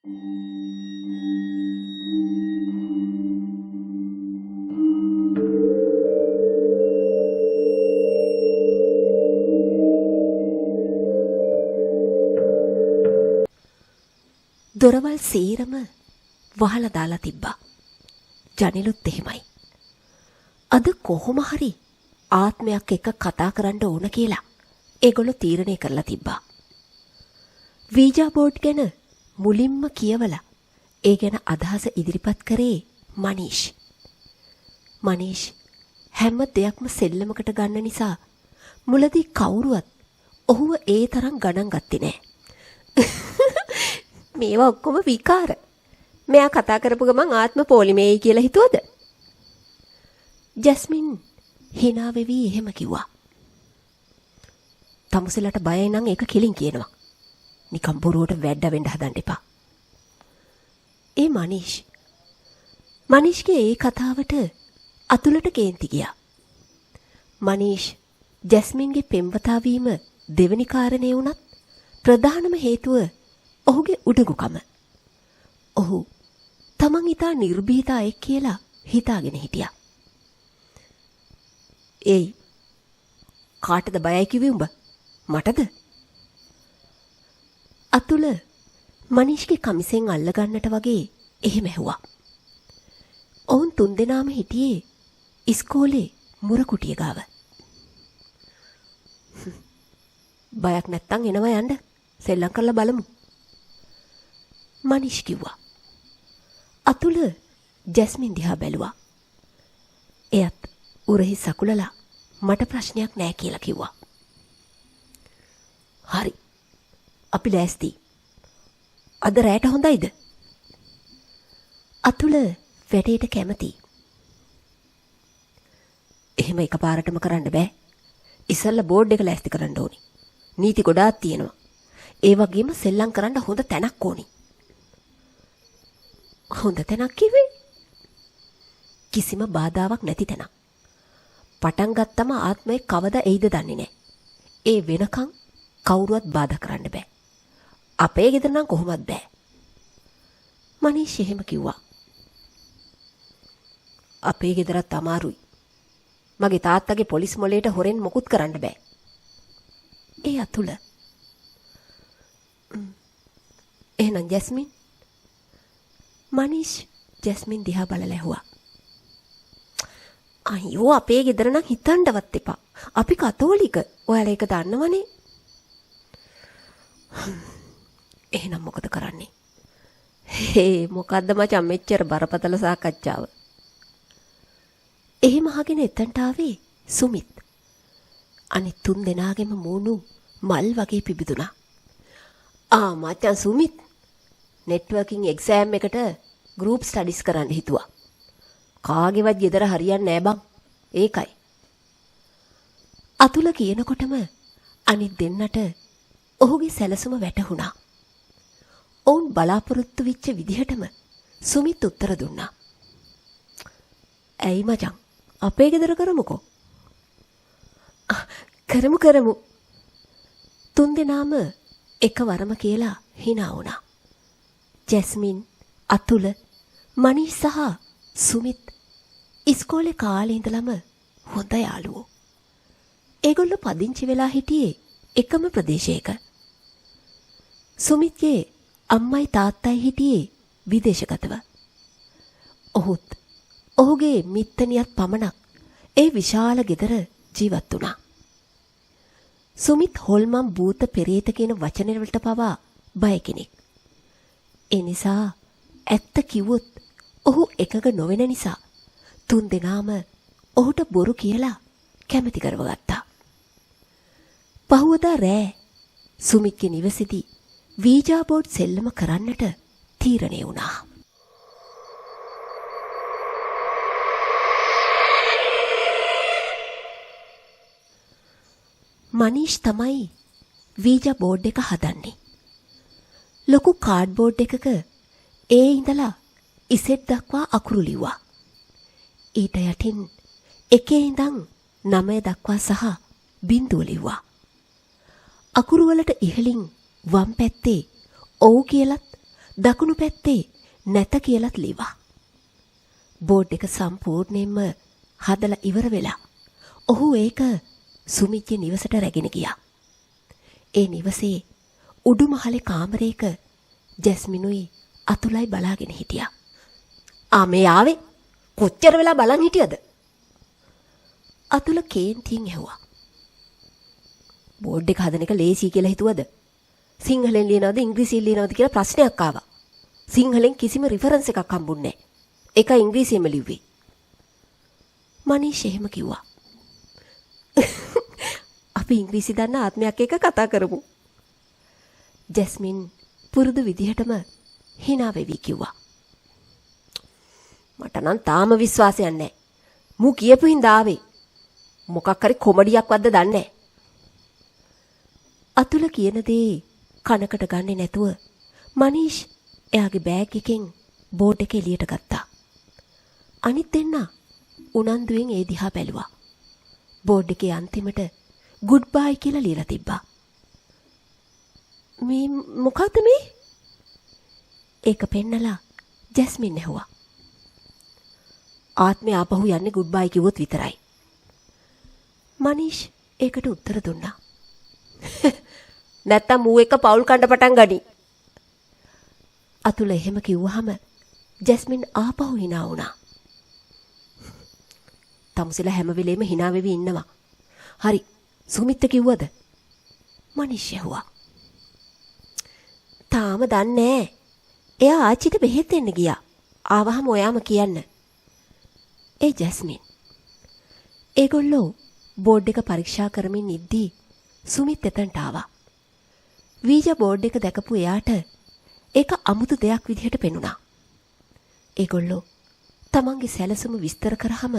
දොරවල් සීරම වහලා දාලා තිබ්බා. ජනෙලුත් එහෙමයි. අද කොහොම හරි ආත්මයක් එක්ක කතා කරන්න ඕන කියලා ඒගොල්ලෝ තීරණය කරලා තිබ්බා. වීජා බෝඩ් ගැන මුලින්ම කියවලා ඒ ගැන අදහස ඉදිරිපත් කරේ මනීෂ්. මනීෂ් හැම දෙයක්ම සෙල්ලමකට ගන්න නිසා මුලදී කවුරුවත් ඔහුව ඒ තරම් ගණන් ගත්තේ නෑ. මේවා ඔක්කොම විකාර. මෙයා කතා කරපු ගමන් ආත්ම පොලිමේයි කියලා හිතුවද? ජැස්මින් hina වෙවි එහෙම කිව්වා. තමුසෙලට බයයි නම් ඒක කෙලින් කියනවා. නිකම් බොරුවට වැඩ වෙන්න හදන්න එපා. ඒ මනීෂ්ගේ ඒ කතාවට අතුලට කේන්ති ගියා. මනීෂ් ජැස්මින්ගේ පෙම්වතා වීම දෙවෙනි කාරණේ වුණත් ප්‍රධානම හේතුව ඔහුගේ උඩඟුකම. ඔහු තමන් ඉතා නිර්භීත අයෙක් කියලා හිතාගෙන හිටියා. ඒයි කාටද බයයි කිව්වේ උඹ? මටද? අතුල මනීෂ්ගේ කමිසෙන් අල්ලගන්නට වගේ එහෙම ඇහුවා. ඔවුන් තුන්දෙනාම හිටියේ ඉස්කෝලේ මුරකුටිය ගාව. බයක් නැත්තම් එනවා යන්න. සෙල්ලම් කරලා බලමු. මනීෂ් කිව්වා. අතුල ජැස්මින් දිහා බැලුවා. එයත් උරහි සකුලලා මට ප්‍රශ්නයක් නෑ කියලා කිව්වා. හරි. අපි ලෑස්ති. අද රැට හොඳයිද? අතුල වැඩේට කැමති. එහෙම එකපාරටම කරන්න බෑ. ඉස්සෙල්ලා බෝඩ් එක ලෑස්ති කරන්න ඕනි. නීති ගොඩාක් තියෙනවා. ඒ වගේම සෙල්ලම් කරන්න හොඳ තැනක් ඕනි. හොඳ තැනක් කිව්වේ? කිසිම බාධාවක් නැති තැනක්. පටන් ගත්තම ආත්මය කවදා එයිද දන්නේ නැහැ. ඒ වෙනකන් කවුරුවත් බාධා කරන්න බෑ. අපේ ගෙදර නම් කොහොමවත් බෑ. මනීෂ් එහෙම කිව්වා. අපේ ගෙදරත් අමාරුයි. මගේ තාත්තගේ පොලිස් මොලේට හොරෙන් මොකුත් කරන්න බෑ. ඒ අතුල. එහෙනම් ජැස්මින්? මනීෂ් ජැස්මින් දිහා බලලා ඇහුවා. අයියෝ අපේ ගෙදර නම් හිතන්නවත් එපා. අපි කතෝලික. ඔයාලා ඒක දන්නවනේ. එහෙනම් මොකද කරන්නේ? හේ මොකද්ද මචං මෙච්චර බරපතල සාකච්ඡාව? එහෙම අහගෙන එතනට ආවේ සුමිත්. අනිත් තුන් දෙනාගේම මූණු මල් වගේ පිබිදුනා. මචං සුමිත් නෙට්වර්කින් එක්සෑම් එකට ගෲප් ස්ටඩිස් කරන්න හිතුවා. කාගේවත් ගෙදර හරියන්නේ නෑ බං. ඒකයි. අතුල කියනකොටම අනිත් දෙන්නට ඔහුගේ සැලසුම වැටහුණා. ඔවුන් බලාපොරොත්තු වෙච්ච විදිහටම සුමිත් උත්තර දුන්නා. ඇයි මචං අපේ ගෙදර කරමුකෝ. කරමු. තුන් දෙනාම එකවරම කියලා hina වුණා. ජැස්මින්, අතුල, මනීෂ් සහ සුමිත් ඉස්කෝලේ කාලේ ඉඳලම හොඳ යාළුවෝ. ඒගොල්ලෝ පදිංචි වෙලා හිටියේ එකම ප්‍රදේශයක. සුමිත්ගේ අම්මයි තාත්තයි හිටියේ විදේශගතව. ඔහුත් ඔහුගේ මිත්තනියත් පමණක් ඒ විශාල ගෙදර ජීවත් වුණා. සුමිත් හොල්මන් භූත පෙරේත කියන වචන වලට පවා බය කෙනෙක්. ඒ නිසා ඇත්ත කිව්වොත් ඔහු එකග නොවන නිසා තුන් දෙනාම ඔහුට බොරු කියලා කැමති කරවගත්තා. පහුවදා රෑ සුමිත්ගේ නිවසේදී වීජා බෝඩ් සෙල්ලම කරන්නට තීරණය වුණා. මනීෂ් තමයි වීජා බෝඩ් එක හදන්නේ. ලොකු කාඩ් බෝඩ් එකක ඒ ඉඳලා ඉසෙට් දක්වා අකුරු ලිව්වා. ඊට යටින් එකේ ඉඳන් 9 දක්වා සහ බිංදුව ලිව්වා. අකුරු වලට ඉහළින් වම් පැත්තේ ඔව් කියලත් දකුණු පැත්තේ නැත කියලත් ලිව්වා. බෝඩ් එක සම්පූර්ණයෙන්ම හදලා ඉවර වෙලා ඔහු ඒක සුමිත්ගේ නිවසට රැගෙන ගියා. ඒ නිවසේ උඩුමහලේ කාමරයක ජැස්මිනුයි අතුලයි බලාගෙන හිටියා. මේ ආවේ කොච්චර වෙලා බලන් හිටියද? අතුල කේන්තියෙන් ඇහුවා. බෝඩ් එක හදන එක ලේසි කියලා හිතුවද? සිංහලෙන් ලියනවද ඉංග්‍රීසියෙන් ලියනවද කියලා ප්‍රශ්නයක් ආවා. සිංහලෙන් කිසිම රිෆරන්ස් එකක් හම්බුන්නේ නැහැ. ඒක ඉංග්‍රීසියෙන්ම ලිව්වේ. මනීෂ් එහෙම කිව්වා. අපි ඉංග්‍රීසි දන්න ආත්මයක් එක්ක කතා කරමු. ජැස්මින් පුරුදු විදිහටම hina වෙවි කිව්වා. මට නම් තාම විශ්වාසයක් නැහැ. මූ කියපු හින්දා ආවේ. මොකක් හරි කොමඩියක් වද්ද දන්නේ නැහැ. අතුල කියන දේ කනකට ගන්නේ නැතුව මනීෂ් එයාගේ බෑග් එකෙන් බෝඩ් එක එළියට ගත්තා. අනිත් දෙන්න උනන්දුවෙන් ඒ දිහා බැලුවා. බෝඩ් එකේ අන්තිමට ගුඩ් බයි කියලා ලියලා තිබ්බා. මේ මොකද්ද මේ? ඒක පෙන්නලා ජැස්මින් ඇහුවා. ආත්මය ආපහු යන්නේ ගුඩ් බයි කිව්වොත් විතරයි. මනීෂ් ඒකට උත්තර දුන්නා. නැත්තම් මූ එක පවුල් කණ්ඩ පටන් ගනි. අතුල එහෙම කිව්වහම ජැස්මින් ආපහු hina වුණා. තමුසෙලා හැම වෙලේම hina වෙවි ඉන්නවා. හරි, සුමිත් කිව්වද? මනීෂ් ඇහුවා. තාම දන්නේ නැහැ. එයා ආච්චිට බෙහෙත් දෙන්න ගියා. ආවහම ඔයාම කියන්න. ඒ ජැස්මින්. ඒගොල්ලෝ බෝඩ් එක පරීක්ෂා කරමින් ඉද්දී සුමිත් එතනට ආවා. වීජා බෝඩ් එක දැකපු එයාට ඒක අමුතු දෙයක් විදිහට පෙනුණා. ඒගොල්ලෝ තමන්ගේ සැලසුම විස්තර කරාම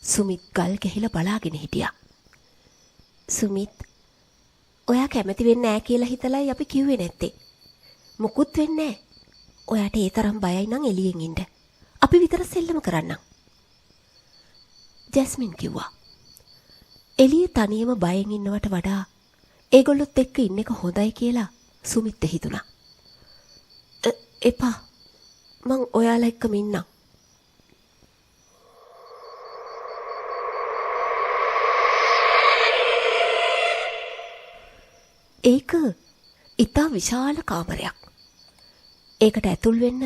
සුමිත් ගල් ගැහිලා බලාගෙන හිටියා. සුමිත්, ඔයා කැමති වෙන්නේ නැහැ කියලා හිතලයි අපි කිව්වේ නැත්තේ. මුකුත් වෙන්නේ නැහැ. ඔයාට ඒ තරම් බයයි නම් එළියෙන් ඉන්න. අපි විතර සෙල්ලම කරන්නම්. ජැස්මින් කිව්වා. එළියේ තනියම බයෙන් ඉන්නවට වඩා ඒගොල්ලොත් එක්ක ඉන්න එක හොඳයි කියලා සුමිත් හිතුණා. එපා. මං ඔයාලා එක්කම ඉන්නම්. ඒක ඉතා විශාල කාමරයක්. ඒකට ඇතුල් වෙන්න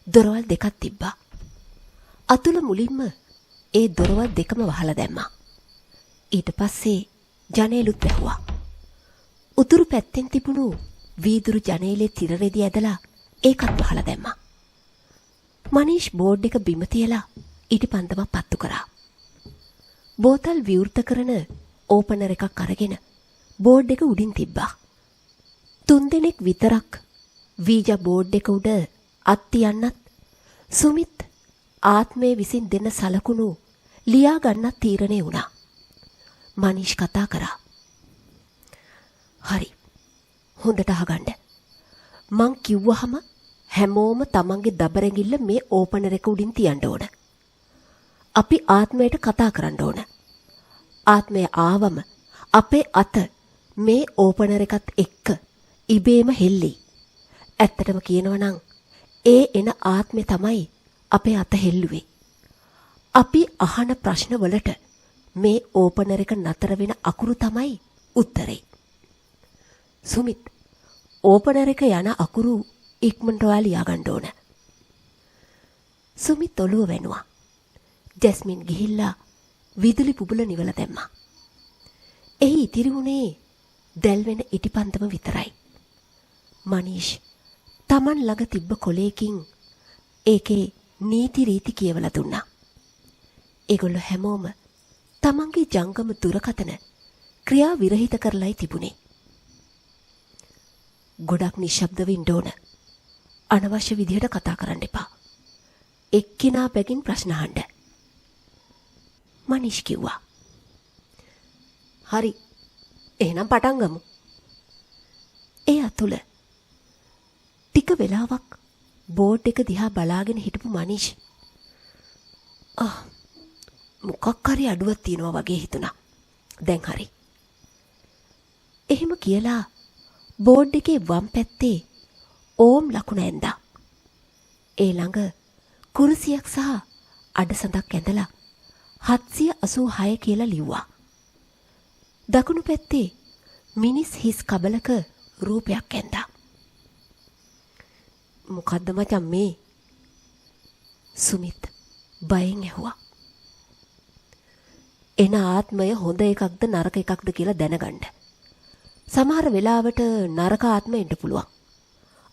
දොරවල් දෙකක් තිබ්බා. අතුල මුලින්ම ඒ දොරවල් දෙකම වහලා දැම්මා. ඊට පස්සේ ජනේලුත් වැහුවා. උතුරු පැත්තෙන් තිබුණු වීදුරු ජනේලේ තිරරෙදි ඇදලා ඒකත් වහලා දැම්මා. මනීෂ් බෝඩ් එක බිම තියලා ඉටිපන්දමක් පත්තු කරා. බෝතල් විවෘත කරන ඕපනර් එකක් අරගෙන බෝඩ් එක උඩින් තිබ්බා. 3 දෙනෙක් විතරක් වීජා බෝඩ් එක උඩ අත් තියන්නත් සුමිත් ආත්මයේ විසින් දෙන සලකුණු ලියා ගන්නත් තීරණය වුණා. මනීෂ් කතා කරා. හරි, හොඳට අහගන්න. මං කිව්වහම හැමෝම තමන්ගේ දබරැඟිල්ල මේ ඕපනර් එක උඩින් තියන්න ඕන. අපි ආත්මයට කතා කරන්න ඕන. ආත්මය ආවම අපේ අත මේ ඕපනර් එකත් එක්ක ඉබේම හෙල්ලෙයි. ඇත්තටම කියනවනම් ඒ එන ආත්මය තමයි අපේ අත හෙල්ලුවේ. අපි අහන ප්‍රශ්න වලට මේ ඕපනර් එක නතර වෙන අකුරු තමයි උත්තරේ. සුමිත්, ඕපනර් එක යන අකුරු ඉක්මනට ඔයා ලියා ගන්න ඕන. සුමිත් ඔළුව වෙනුවා. ජැස්මින් ගිහිල්ලා විදුලි බුබුල නිවලා දැම්මා. එහි ඉතිරි වුණේ දැල් වෙන ඉටිපන්දම විතරයි. මනීෂ් Taman ළඟ තිබ්බ කොලයකින් ඒකේ නීති රීති කියවලා දුන්නා. ඒගොල්ලෝ හැමෝම තමන්ගේ ජංගම දුරකථන ක්‍රියා විරහිත කරලයි තිබුණේ. ගොඩක් නිශ්ශබ්දව ඉන්න ඕන. අනවශ්‍ය විදිහට කතා කරන්න එපා. එක්කිනා බැගින් ප්‍රශ්න අහන්න. මනීෂ් කිව්වා. හරි, එහෙනම් පටන් ගමු. ඒ අතුල ටික වෙලාවක් බෝඩ් එක දිහා බලාගෙන හිටපු මනීෂ් මොකක් හරි අඩුවක් තියෙනවා වගේ හිතුණා. දැන් හරි. එහෙම කියලා බෝඩ් එකේ වම් පැත්තේ ඕම් ලකුණ ඇඳා. ඒ ළඟ කුරුසියක් සහ අඩසඳක් ඇඳලා 786 කියලා ලිව්වා. දකුණු පැත්තේ මිනිස් හිස් කබලක රූපයක් ඇඳා. මොකද්ද මචං මේ? සුමිත් බයෙන් ඇහුවා. එන ආත්මය හොඳ එකක්ද නරක එකක්ද කියලා දැනගන්න. සමහර වෙලාවට නරක ආත්මෙ ඉන්න පුළුවන්.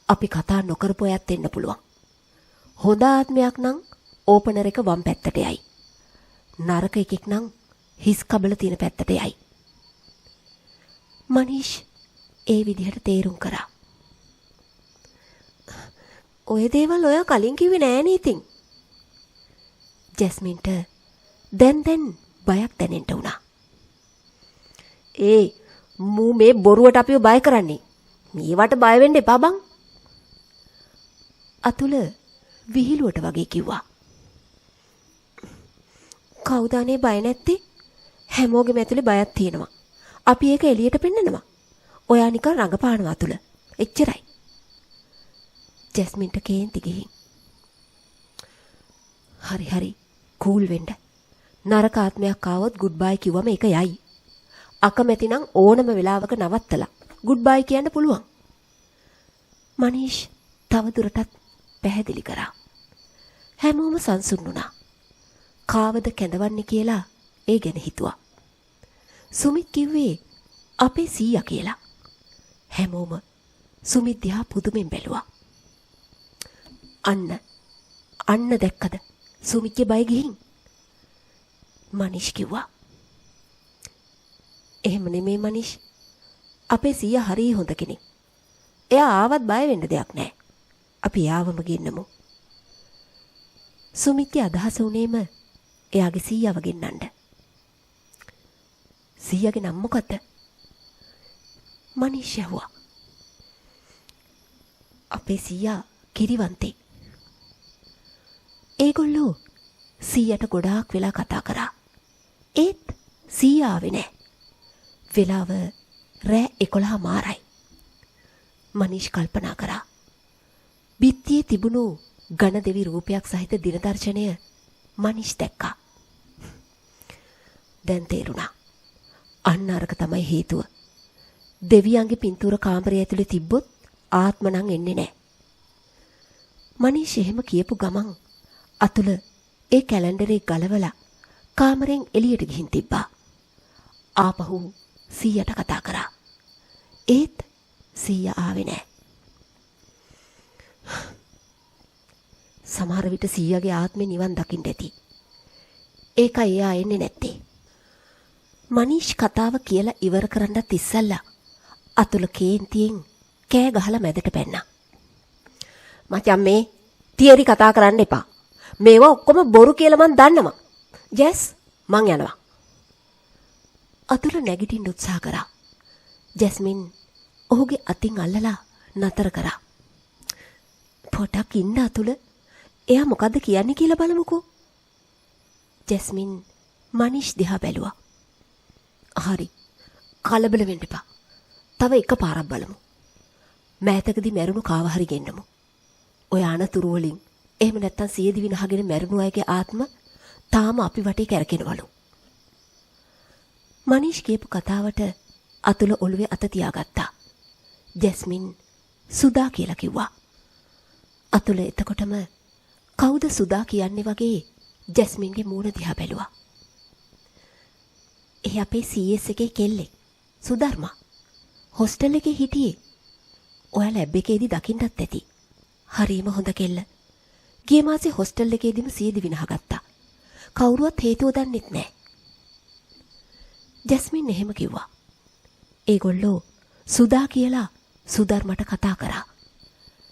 අපි කතා නොකරපු අයත් එන්න පුළුවන්. හොඳ ආත්මයක් නම් ඕපනර් එක වම් පැත්තට යයි. නරක එකෙක් නම් හිස් කබල තියෙන පැත්තට යයි. මනීෂ් ඒ විදිහට තේරුම් කරා. ඔය දේවල් ඔයා කලින් කිව්වේ නෑනේ ඉතින්. ජැස්මින්ට දැන් බයක් දැනෙන්න වුණා. මූ මේ බොරුවට අපිව බය කරන්නේ. මේවට බය වෙන්න එපා බං. අතුල විහිළුවට වගේ කිව්වා. කවුද අනේ බය නැත්තේ? හැමෝගෙම ඇතුලේ බයක් තියෙනවා. අපි ඒක එළියට පෙන්නනවා. ඔයා නිකන් රඟපානවා අතුල. එච්චරයි. ජැස්මින්ට කේන්ති ගිහින්. හරි කූල් වෙන්න. නරක ආත්මයක් ආවොත් ගුඩ් බයි කිව්වම ඒක යයි. අකමැති නම් ඕනම වෙලාවක නවත්තලා ගුඩ් බයි කියන්න පුළුවන්. මනීෂ් තව දුරටත් පැහැදිලි කරා. හැමෝම සංසුන් වුණා. කාවද කැඳවන්නේ කියලා ඒ ගැන හිතුවා. සුමිත් කිව්වේ අපේ සීයා කියලා. හැමෝම සුමිත් දිහා පුදුමෙන් බැලුවා. අන්න දැක්කද සුමිත්ගේ බය ගිහින්? මනීෂ් කිව්වා. එහෙම නෙමෙයි මනීෂ්. අපේ සීයා හරි හොඳ කෙනෙක්. එයා ආවත් බය වෙන්න දෙයක් නැහැ. අපි යාවම ගෙන්නමු. සුමිත්ගේ අදහස උනේම එයාගේ සීයාව ගෙන්නන්න. සීයාගේ නම මොකද්ද? මනීෂ් ඇහුවා. අපේ සීයා කිරිවන්තේ. ඒගොල්ලෝ සීයට ගොඩාක් වෙලා කතා කරා. ඒත් සීයා ආවේ නැහැ. වෙලාව රෑ 11 මාරයි. මනීෂ් කල්පනා කරා. බිත්තියේ තිබුණු ඝන දෙවි රූපයක් සහිත දිනදර්ශනය මනීෂ් දැක්කා. දැන් තේරුණා. අන්න අරක තමයි හේතුව. දෙවියන්ගේ පින්තූර කාමරය ඇතුලේ තිබ්බොත් ආත්ම නම් එන්නේ නැහැ. මනීෂ් එහෙම කියපු ගමන් අතුල ඒ කැලෙන්ඩරේ ගලවලා කාමරෙන් එළියට ගිහින් තිබ්බා. ආපහු සීයට කතා කරා. ඒත් සීයා ආවේ නැහැ. සමහර විට සීයාගේ ආත්මේ නිවන් දකින්න ඇති. ඒකයි එයා එන්නේ නැත්තේ. මනීෂ් කතාව කියලා ඉවර කරන්නත් ඉස්සල්ලා අතුල කේන්තියෙන් කෑ ගහලා මැදට පැන්නා. මචං මේ තියරි කතා කරන්න එපා. මේවා ඔක්කොම බොරු කියලා මං දන්නවා. ජෙස් මං යනවා. අතුල නැගිටින්න උත්සාහ කරා. ජැස්මින් ඔහුගේ අතින් අල්ලලා නතර කරා. පොඩක් ඉන්න අතුල. එයා මොකද්ද කියන්නේ කියලා බලමුකෝ. ජැස්මින් මනීෂ් දිහා බැලුවා. හරි. කලබල වෙන්න එපා. තව එක පාරක් බලමු. මෑතකදී මැරුණු කාව හරි ගෙන්නමු. ඔය අනතුරු වලින් එහෙම නැත්තම් සියදි විනහගෙන මැරුණු අයගේ ආත්ම තාම අපි වටේ කැරකෙනවලු. මනීෂ් කියපු කතාවට අතුල ඔළුවේ අත තියාගත්තා. ජැස්මින් සුදා කියලා කිව්වා. අතුල එතකොටම කවුද සුදා කියන්නේ වගේ ජැස්මින්ගේ මූණ දිහා බැලුවා. ඒ අපේ CS එකේ කෙල්ලෙක් සුධර්මා. හොස්ටල් එකේ හිටියේ. ඔයා ලැබ් එකේදී දකින්නත් ඇති. හරිම හොඳ කෙල්ල. ගිය මාසේ හොස්ටල් එකේදීම සියදි විනහගත්තා. කවුරුවත් හේතුව දන්නෙත් නැහැ. ජැස්මින් එහෙම කිව්වා. ඒගොල්ලෝ සුදා කියලා සුධර්මට කතා කරා.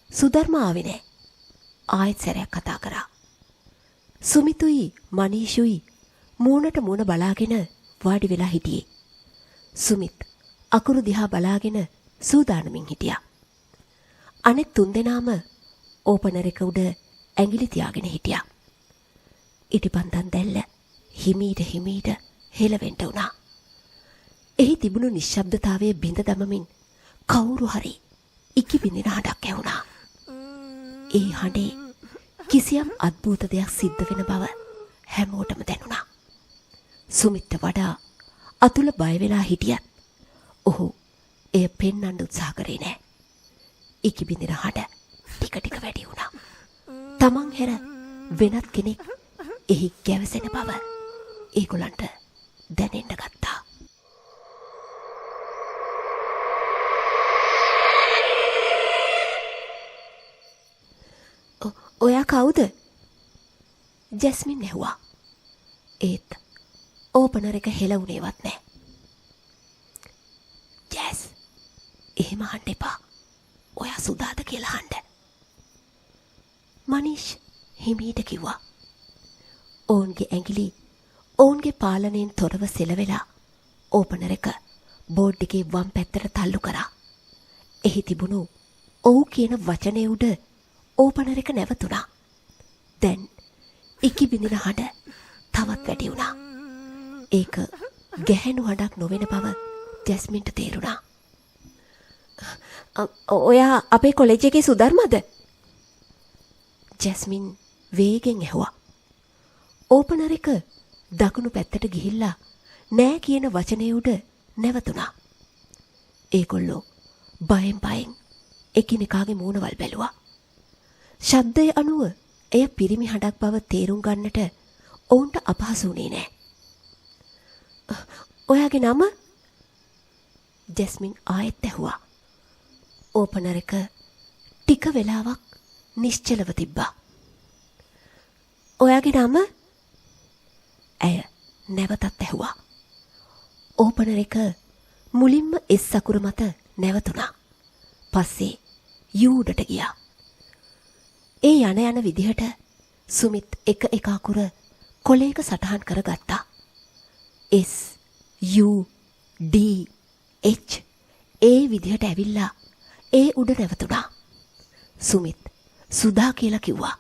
සුධර්මා ආවේ නැහැ. ආයෙත් සැරයක් කතා කරා. සුමිතුයි මනීෂුයි මූණට මූණ බලාගෙන වාඩි වෙලා හිටියේ. සුමිත් අකුරු දිහා බලාගෙන සූදානමින් හිටියා. අනෙක් තුන්දෙනාම ඕපනර් එක උඩ ඇඟිලි තියාගෙන හිටියා. ඉටිපන්දන් දැල්ල හිමීට හෙලවෙන්න වුණා. එහි තිබුණු නිශ්ශබ්දතාවයේ බිඳ දමමින් කවුරු හරි ඉකි බිඳින හඬක් ඇහුණා. ඒ හඬේ කිසියම් අద్භූත දෙයක් සිද්ධ වෙන බව හැමෝටම දැනුණා. සුමිත්ට වඩා අතුල බය වෙලා හිටියත් ඔහු එය පෙන්වන්න උත්සාහ කරේ නෑ. ඉකිබිඳින හඬ ටික ටික වැඩි වුණා. තමන් හැර වෙනත් කෙනෙක් එහි ගැවසෙන බව ඒගොල්ලන්ට දැනෙන්න ගත්තා. ඔයා කවුද? ජැස්මින් ඇහුවා. ඒත් ඕපනර් එක හෙලවුණේවත් නෑ. ජැස්, එහෙම අහන්න එපා. ඔයා සුදාද කියලා අහන්න. මනීෂ් හිමීට කිව්වා. ඔවුන්ගේ ඇඟිලි ඔවුන්ගේ පාලනයෙන් තොරව සෙලවෙලා ඕපනර් එක බෝඩ් එකේ වම් පැත්තට තල්ලු කරා. එහි තිබුණු ඔව් කියන වචනේ උඩ ඕපනර් එක නැවතුණා. දැන් ඉකිබිඳින හඬ තවත් වැඩි වුණා. ඒක ගැහැණු හඬක් නොවන බව ජැස්මින්ට තේරුණා. ඔයා අපේ කොලෙජ් එකේ සුධර්මද? ජැස්මින් වේගෙන් ඇහුවා. ඕපනර් එක දකුණු පැත්තට ගිහිල්ලා නෑ කියන වචනේ උඩ නැවතුණා. ඒගොල්ලෝ බයෙන් එකිනෙකාගේ මූණවල් බැලුවා. ශබ්දය අනුව එය පිරිමි හඬක් බව තේරුම් ගන්නට ඔවුන්ට අපහසු වුණේ නෑ. ඔයාගේ නම? ජැස්මින් ආයෙත් ඇහුවා. ඕපනර් එක ටික වෙලාවක් නිශ්චලව තිබ්බා. ඔයාගේ නම? ඇය නැවතත් ඇහුවා. ඕපනර් එක මුලින්ම එස් අකුර මත නැවතුණා. පස්සේ යූඩට ගියා. ඒ යන විදිහට සුමිත් එක අකුර කොලයක සටහන් කරගත්තා. S U D H ඒ විදිහට ඇවිල්ලා ඒ උඩ නැවතුණා. සුමිත් සුදා කියලා කිව්වා.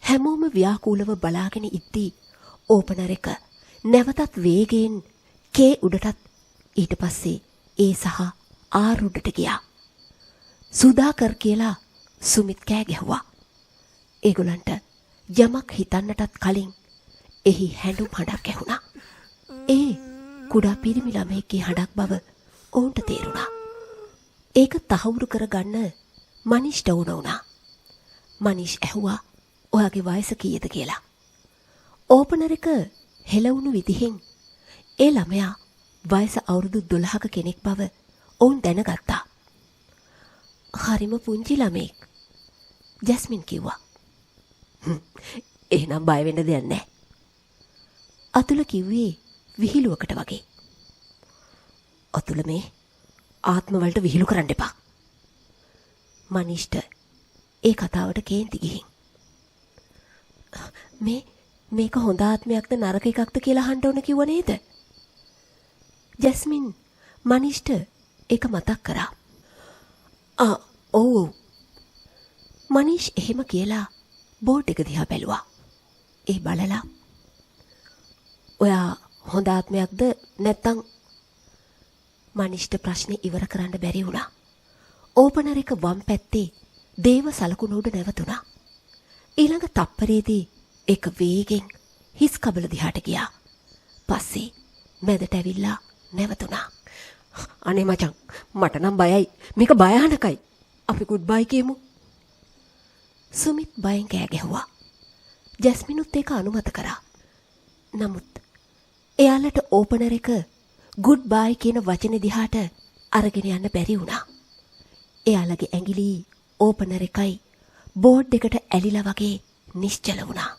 හැමෝම ව්‍යාකූලව බලාගෙන ඉද්දී ඕපනර් එක නැවතත් වේගයෙන් කේ උඩටත් ඊට පස්සේ ඒ සහ ආර් උඩට ගියා. සුදාකර් කියලා සුමිත් කෑ ගැහුවා. ඒගොල්ලන්ට යමක් හිතන්නටත් කලින් එහි හැඬුම් හඬක් ඇහුණා. ඒ කුඩා පිරිමි ළමයෙක්ගේ හඬක් බව ඔවුන්ට තේරුණා. ඒක තහවුරු කරගන්න මනීෂ්ට උන වුණා. මනීෂ් ඇහුවා ඔයාගේ වයස කීයද කියලා. ඕපනර් එක හෙලවුණු විදිහෙන් ඒ ළමයා වයස අවුරුදු 12ක කෙනෙක් බව ඔවුන් දැනගත්තා. හරිම පුංචි ළමෙක්, ජැස්මින් කිව්වා. එහෙනම් බය වෙන්න දෙයක් නැහැ. අතුල කිව්වේ විහිළුවකට වගේ. අතුල මේ ආත්ම වලට විහිළු කරන්න එපා. මනීෂ්ට ඒ කතාවට කේන්ති ගිහින්. මේක හොඳ ආත්මයක්ද නරක එකක්ද කියලා අහන්න ඕන කිව්ව නේද? ජැස්මින් මනීෂ්ට ඒක මතක් කරා. ඔව්. මනීෂ් එහෙම කියලා බෝඩ් එක දිහා බැලුවා. ඒ බලලා ඔයා හොඳ ආත්මයක්ද නැත්නම්? මනීෂ්ට ප්‍රශ්නේ ඉවර කරන්න බැරි වුණා. ඕපනර් එක වම් පැත්තේ දේව සලකුණු උඩ නැවතුණා. ඊළඟ තප්පරේදී ඒක වේගෙන් හිස් කබල දිහාට ගියා. පස්සේ මැදට ඇවිල්ලා නැවතුණා. අනේ මචං, මට නම් බයයි. මේක භයානකයි. අපි ගුඩ් බයි කියමු. සුමිත් බයෙන් කෑ ගැහුවා. ජැස්මිනුත් ඒක අනුමත කරා. නමුත් එයාලට ඕපනර් එක ගුඩ් බයි කියන වචනේ දිහාට අරගෙන යන්න බැරි වුණා. එයාලගේ ඇඟිලි ඕපනර් එකයි බෝඩ් එකට ඇලිලා වගේ නිශ්චල වුණා.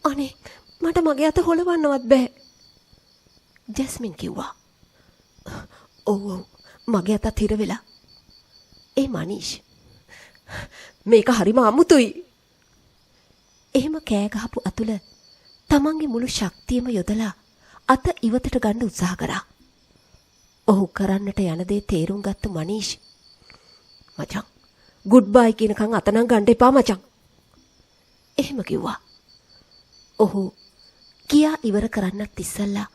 අනේ මට මගේ අත හොලවන්නවත් බෑ, ජැස්මින් කිව්වා. ඔව් මගේ අතත් හිර වෙලා. ඒ මනීෂ්, මේක හරිම අමුතුයි. එහෙම කෑ ගහපු අතුල තමන්ගේ මුළු ශක්තියම යොදලා අත ඉවතට ගන්න උත්සාහ කරා. ඔහු කරන්නට යන දේ තේරුම් ගත්ත මනීෂ්, මචං ගුඩ් බයි කියනකන් අත නම් ගන්න එපා මචං, එහෙම කිව්වා. ඔහු කියා ඉවර කරන්නත් ඉස්සෙල්ලා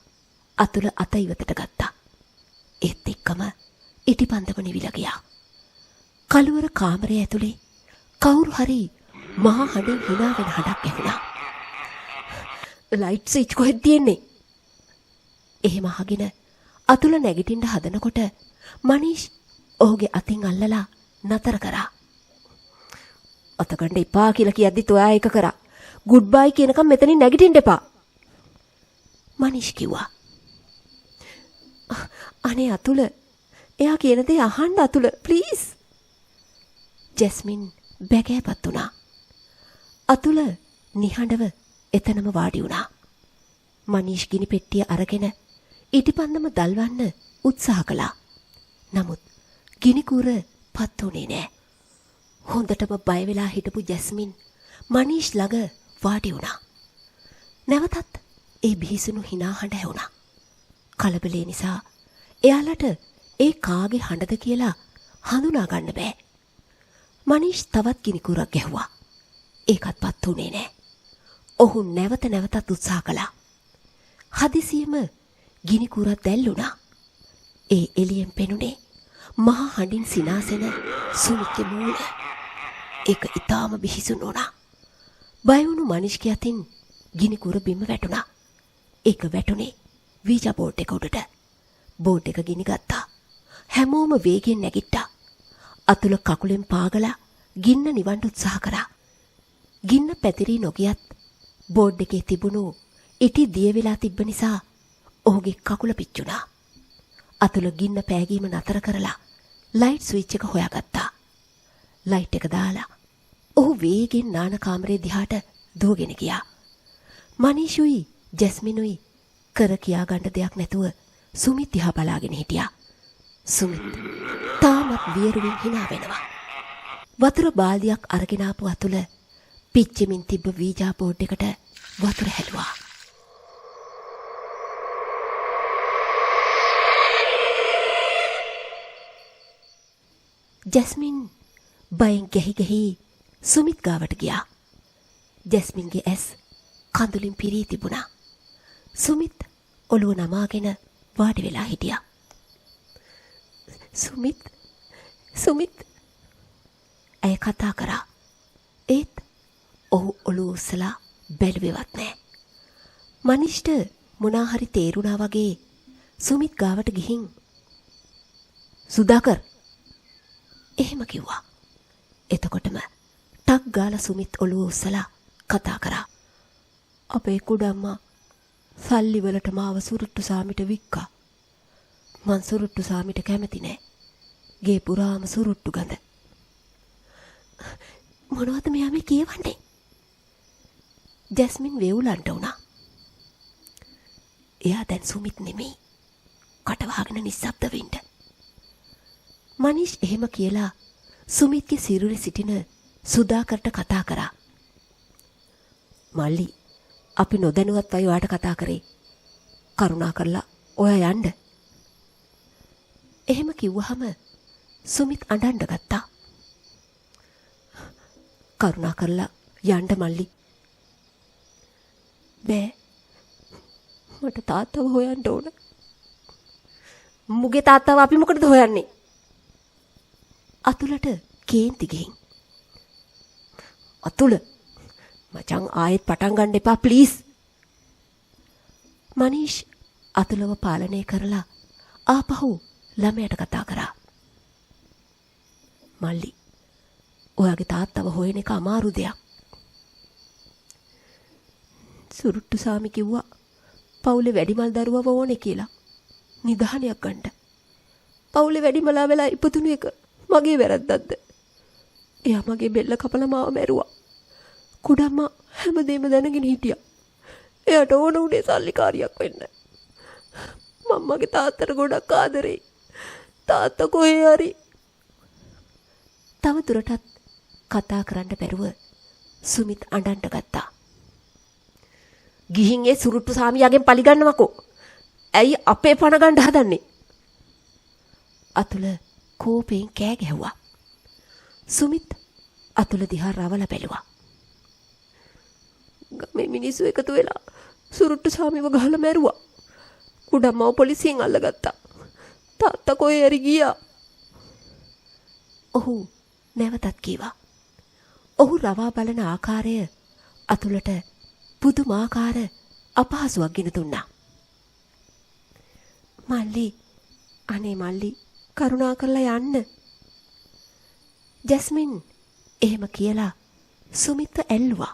අතුල අත ඉවතට ගත්තා. ඒත් එක්කම ඉටිපන්දම නිවිලා ගියා. කළුවර කාමරය ඇතුලේ කවුරු හරි මහා හඬින් hina වෙන හඬක් ඇහුණා. ලයිට් ස්විච් කොහෙද තියෙන්නේ? එහෙම අහගෙන අතුල නැගිටින්න හදනකොට මනීෂ් ඔහුගේ අතින් අල්ලලා නතර කරා. අතකණ්ඩ එපා කියලා කියද්දිත් ඔයා ඒක කරා. ගුඩ් බයි කියනකම් මෙතනින් නැගිටින්න එපා. මනීෂ් කිව්වා. අනේ අතුල, එයා කියන දේ අහන්න අතුල ප්ලීස්. ජැස්මින් බැගෑපත් වුණා. අතුල නිහඬව එතනම වාඩි වුණා. මනීෂ් ගිනි පෙට්ටිය අරගෙන ඉටිපන්දම දල්වන්න උත්සාහ කළා. නමුත් ගිනි කුර පත් වුණේ නෑ. හොඳටම බය වෙලා හිටපු ජැස්මින් මනීෂ් ළඟ වාඩි වුණා. නැවතත් ඒ බිහිසුණු hina හඬ ඇහුණා. කලබලේ නිසා එයාලට ඒ කාගේ හඬද කියලා හඳුනා ගන්න බෑ. මනීෂ් තවත් ගිනි කුරක් ගැහුවා. ඒකත් පත් වුණේ නෑ. ඔහු නැවත නැවතත් උත්සාහ කළා. හදිසියෙම ගිනි කුරක් දැල්ලුණා. ඒ එළියෙන් පෙනුනේ මහා හඬින් සිනාසෙන සුමිත්ගේ මූණ. ඒක ඊටාම බිහිසුණු වුණා. බය වුණු මනීෂ්ගේ අතින් ගිනි කුර බිම වැටුණා. ඒක වැටුනේ වීජා බෝඩ් එක උඩට. බෝඩ් එක ගිනි ගත්තා. හැමෝම වේගෙන් නැගිට්ටා. අතුල කකුලෙන් පාගලා ගින්න නිවන්න උත්සාහ කරා. ගින්න පැතිරී නොගියත් බෝඩ් එකේ තිබුණු ඉටි දිය වෙලා තිබ්බ නිසා ඔහුගේ කකුල පිච්චුණා. අතුල ගින්න පෑගීම නතර කරලා ලයිට් ස්විච් එක හොයාගත්තා. ලයිට් එක දාලා ඔහු වේගෙන් නාන කාමරේ දිහාට දුවගෙන ගියා. මනීෂුයි ජැස්මිනුයි කර කියා ගන්න දෙයක් නැතුව සුමිත් දිහා බලාගෙන හිටියා. සුමිත් තාමත් වියරුවෙන් hina වෙනවා. වතුර බාල්දියක් අරගෙන ආපු අතුල පිච්චෙමින් තිබ්බ වීජා බෝඩ් එකට වතුර හැලුවා. ජැස්මින් බයෙන් ගැහි ගැහි සුමිත් ගාවට ගියා. ජැස්මින්ගේ ඇස් කඳුලින් පිරී තිබුණා. සුමිත් ඔළුව නමාගෙන වාඩි වෙලා හිටියා. සුමිත් ඇය කතා කරා. ඒත් ඔහු ඔළුව උස්සලා බැලුවේවත් නෑ. මනිෂ්ට මොනා හරි තේරුණා වගේ සුමිත් ගාවට ගිහින් සුදාකර් එහෙම කිව්වා. එතකොටම ටක් ගාලා සුමිත් ඔළුව උස්සලා කතා කරා. අපේ කුඩම්මා සල්ලි වලට මාව සුරුට්ටු සාමිට වික්කා. මං සුරුට්ටු සාමිට කැමති නෑ. ගේ පුරාම සුරුට්ටු ගඳ. මොනවද මෙයා මේ කියවන්නේ? ජැස්මින් වේවුලන්ට වුණා. එයා දැන් සුමිත් නෙමෙයි. කටවහගෙන නිස්සබ්ද වෙන්න. මනීෂ් එහෙම කියලා සුමිත්ගේ සිරුරේ සිටින සුදාකරට කතා කරා. මල්ලි, අපි නොදැනුවත්වයි ඔයාට කතා කරේ. කරුණා කරලා ඔයා යන්න. එහෙම කිව්වහම සුමිත් අඬන්න ගත්තා. කරුණා කරලා යන්න මල්ලි. බෑ. මට තාත්තව හොයන්න ඕන. මුගේ තාත්තව අපි මොකටද හොයන්නේ? අතුලට කේන්ති ගිහින්. අතුල මචං ආයෙත් පටන් ගන්න එපා ප්ලීස්. මනීෂ් අතුලව පාලනය කරලා ආපහු ළමයට කතා කරා. මල්ලි, ඔයාගේ තාත්තව හොයන එක අමාරු දෙයක්. සුරුට්ටු සාමි කිව්වා පවුලේ වැඩිමල් දරුවව ඕනේ කියලා. නිදාහනයක් ගන්න. පවුලේ වැඩිමලා වෙලා ඉපදුණු එක මගේ වැරද්දක්ද? එයා මගේ බෙල්ල කපලා මාව මැරුවා. කුඩම්මා හැමදේම දැනගෙන හිටියා. එයාට ඕන උනේ සල්ලිකාරියක් වෙන්න. මම්මගේ තාත්තට ගොඩක් ආදරේ. තාත්තා කොහේ හරි. තව දුරටත් කතා කරන්න බැරුව සුමිත් අඬන්න ගත්තා. ගිහින් ඒ සුරුට්ටු සාමියාගෙන් පලිගන්නවකෝ. ඇයි අපේ පණ ගන්න හදන්නේ? අතුල කෝපයෙන් කෑ ගැහුවා. සුමිත් අතුල දිහා රවල බැලුවා. ගමේ මිනිස්සු එකතු වෙලා සුරුට්ටු සාමිව ගහලා මැරුවා. කුඩම්මව පොලිසියෙන් අල්ලගත්තා. තාත්තා කොහේ හරි ගියා. ඔහු නැවතත් කීවා. ඔහු රවා බලන ආකාරය අතුලට පුදුමාකාර අපහසුවක් ගෙන දුන්නා. මල්ලි, අනේ මල්ලි, කරුණා කරලා යන්න. ජැස්මින් එහෙම කියලා සුමිත්ව ඇල්ලුවා.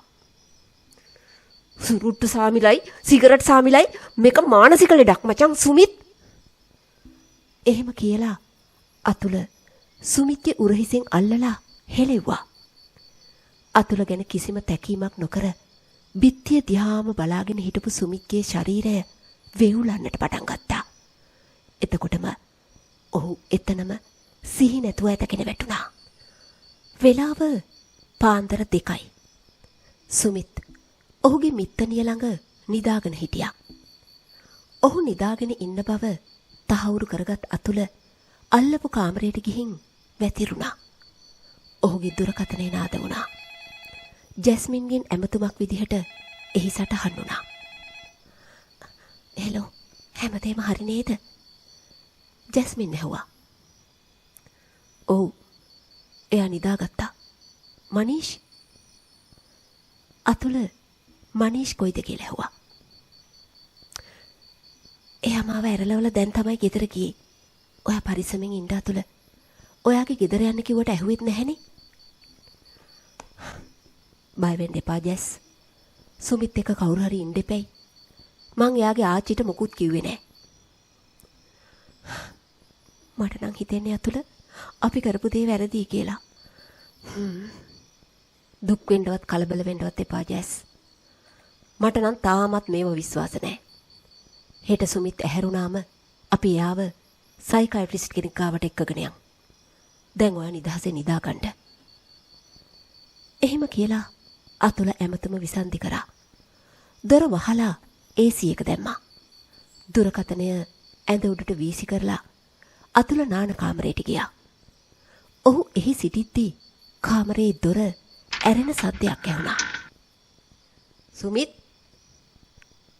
සුරුට්ටු සාමිලයි, සිගරට් සාමිලයි, මේක මානසික ලෙඩක් මචං සුමිත්. එහෙම කියලා අතුල සුමිත්ගේ උරහිසෙන් අල්ලලා හෙලෙව්වා. අතුල ගැන කිසිම තැකීමක් නොකර බිත්තිය දිහාම බලාගෙන හිටපු සුමිත්ගේ ශරීරය වෙවුලන්නට පටන් ගත්තා. එතකොටම ඔහු එතනම සිහි නැතුව ඇතගෙන වැටුණා. වෙලාව පාන්දර 2යි. සුමිත් ඔහුගේ මිත්තනිය ළඟ නිදාගෙන හිටියා. ඔහු නිදාගෙන ඉන්න බව තහවුරු කරගත් අතුල අල්ලපු කාමරයට ගිහින් වැතිරුණා. ඔහුගේ දුරකථනය නාද වුණා. ජැස්මින්ගෙන් ඇමතුමක් විදිහට එහි සටහන් වුණා. හෙලෝ, හැමදේම හරි නේද? ජැස්මින් ඇහුවා. ඔව්, එයා නිදාගත්තා. මනීෂ්? අතුල මනීෂ් කොයිද කියලා ඇහුවා. එයා මාව ඇරලවල දැන් තමයි ගෙදර ගියේ. ඔයා පරිස්සමෙන් ඉන්න අතුල. ඔයාගේ ගෙදර යන්න කිව්වට ඇහුවෙත් නැහැනේ. බය වෙන්න එපා ජැස්. සුමිත් එක්ක කවුරු හරි ඉන්න දෙපැයි. මං එයාගේ ආච්චිට මොකුත් කිව්වේ නැහැ. මට නම් හිතෙන්නේ අතුල අපි කරපු දේ වැරදි කියලා. දුක් වෙන්නවත් කලබල වෙන්නවත් එපා ජැස්. මට නම් තාමත් මේව විශ්වාස නැහැ. හෙට සුමිත් ඇහැරුණාම අපි එයාව සයිකියාට්‍රිස්ට් කෙනෙක් ගාවට එක්කගෙන යමු. දැන් ඔයා නිදහසේ නිදාගන්න. එහෙම කියලා අතුල ඇමතුම විසන්ධි කරා. දොර වහලා AC එක දැම්මා. දුරකථනය ඇඳ උඩට වීසි කරලා අතුල නාන කාමරයට ගියා. ඔහු එහි සිටිද්දී කාමරේ දොර ඇරෙන සද්දයක් ඇහුණා. සුමිත්,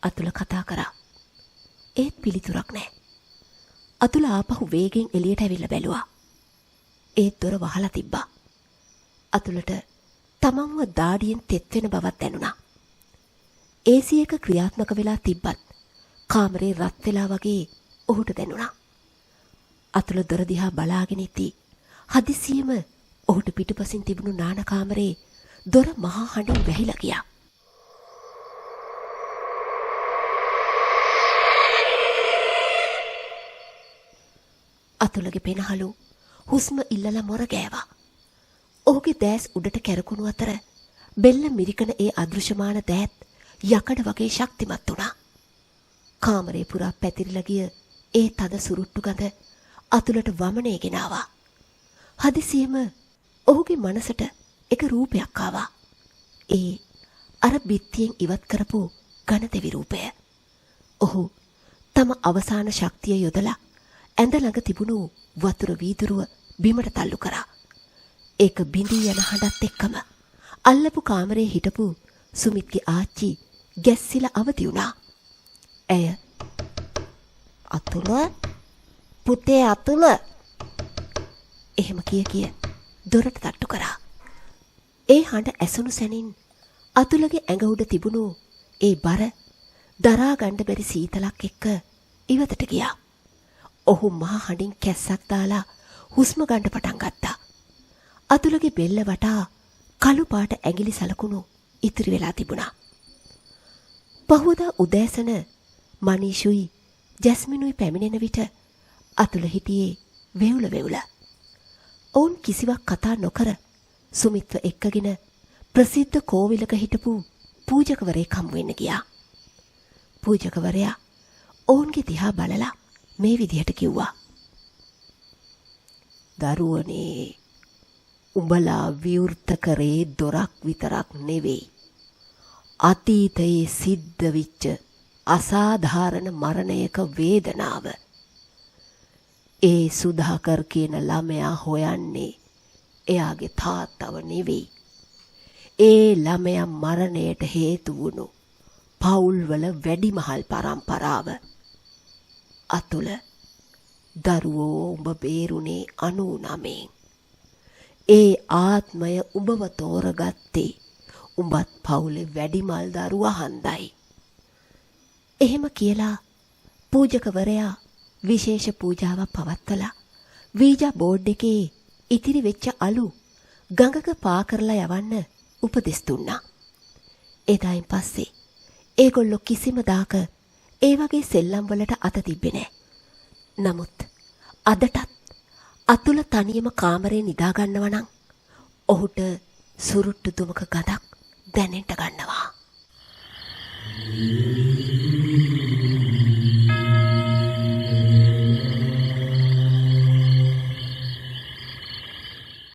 අතුල කතා කරා. ඒත් පිළිතුරක් නැහැ. අතුල ආපහු වේගෙන් එළියට ඇවිල්ලා බැලුවා. ඒත් දොර වහලා තිබ්බා. අතුලට තමන්ව දාඩියෙන් තෙත් වෙන බවක් දැනුණා. AC එක ක්‍රියාත්මක වෙලා තිබ්බත් කාමරේ රත් වෙලා වගේ ඔහුට දැනුණා. අතුල දොර දිහා බලාගෙන ඉති. හදිසියෙම ඔහුට පිටුපසින් තිබුණු නාන කාමරේ දොර මහා හඬින් වැහිලා ගියා. අතුලගේ පෙනහළු හුස්ම ඉල්ලලා මොර ගෑවා. ඔහුගේ දැස් උඩට කැරකුණු අතර බෙල්ල මිරිකන ඒ අදෘශ්‍යමාන දෑත් යකඩ වගේ ශක්තිමත් වුණා. කාමරේ පුරා පැතිරිලා ගිය ඒ තද සුරුට්ටු ගඳ අතුලට වමනේ ගෙනාවා. හදිසියෙම ඔහුගේ මනසට එක රූපයක් ආවා. ඒ අර බිත්තියෙන් ඉවත් කරපු ඝනතෙවි රූපය. ඔහු තම අවසාන ශක්තිය යොදලා ඇඳ ළඟ තිබුණු වතුර වීදුරුව බිමට තල්ලු කරා. ඒක බිඳී යන හඬත් එක්කම අල්ලපු කාමරේ හිටපු සුමිත්ගේ ආච්චි ගැස්සිලා අවදි වුණා. ඇය අතුල, පුතේ අතුල එහෙම කිය දොරට තට්ටු කරා. ඒ හඬ ඇසුණු සැනින් අතුලගේ ඇඟ උඩ තිබුණු ඒ බර දරා ගන්න බැරි සීතලක් එක්ක ඉවතට ගියා. ඔහු මහ හඬින් කැස්සක් දාලා හුස්ම ගන්න පටන් ගත්තා. අතුලගේ බෙල්ල වටා කළු පාට ඇඟිලි සලකුණු ඉතිරි වෙලා තිබුණා. පහුවදා උදෑසන මනීෂුයි ජැස්මිනුයි පැමිණෙන විට අතුල හිටියේ වෙවුල වෙවුල. ඔවුන් කිසිවක් කතා නොකර සුමිත්ව එක්කගෙන ප්‍රසිද්ධ කෝවිලක හිටපු පූජකවරයෙක් හමු වෙන්න ගියා. පූජකවරයා ඔවුන්ගේ දිහා බලලා මේ විදිහට කිව්වා. දරුවනේ, උඹලා විවෘත කරේ දොරක් විතරක් නෙවෙයි. අතීතයේ සිද්ධ විච්ච අසාධාරණ මරණයක වේදනාව. ඒ සුධාකර් කියන ළමයා හොයන්නේ එයාගේ තාත්තව නෙවෙයි. ඒ ළමයා මරණයට හේතු වුණු පවුල්වල වැඩිමහල් පරම්පරාව. අතුල, දරුවෝ උඹ බේරුනේ 99. ඒ ආත්මය උඹව තෝරගත්තේ උඹත් පවුලේ වැඩිමල් දරුවා හන්දයි. එහෙම කියලා පූජකවරයා විශේෂ පූජාවක් පවත්වලා වීජා බෝඩ් එකේ ඉතිරි වෙච්ච අලු ගඟක පා කරලා යවන්න උපදෙස් දුන්නා. එදායින් පස්සේ ඒගොල්ලෝ කිසිම දාක ඒ වගේ සෙල්ලම් වලට අත තිබ්බේ නැහැ. නමුත් අදටත් අතුල තනියම කාමරේ නිදා ගන්නවා නම් ඔහුට සුරුට්ටු දුමක ගඳක් දැනෙන්න ගන්නවා.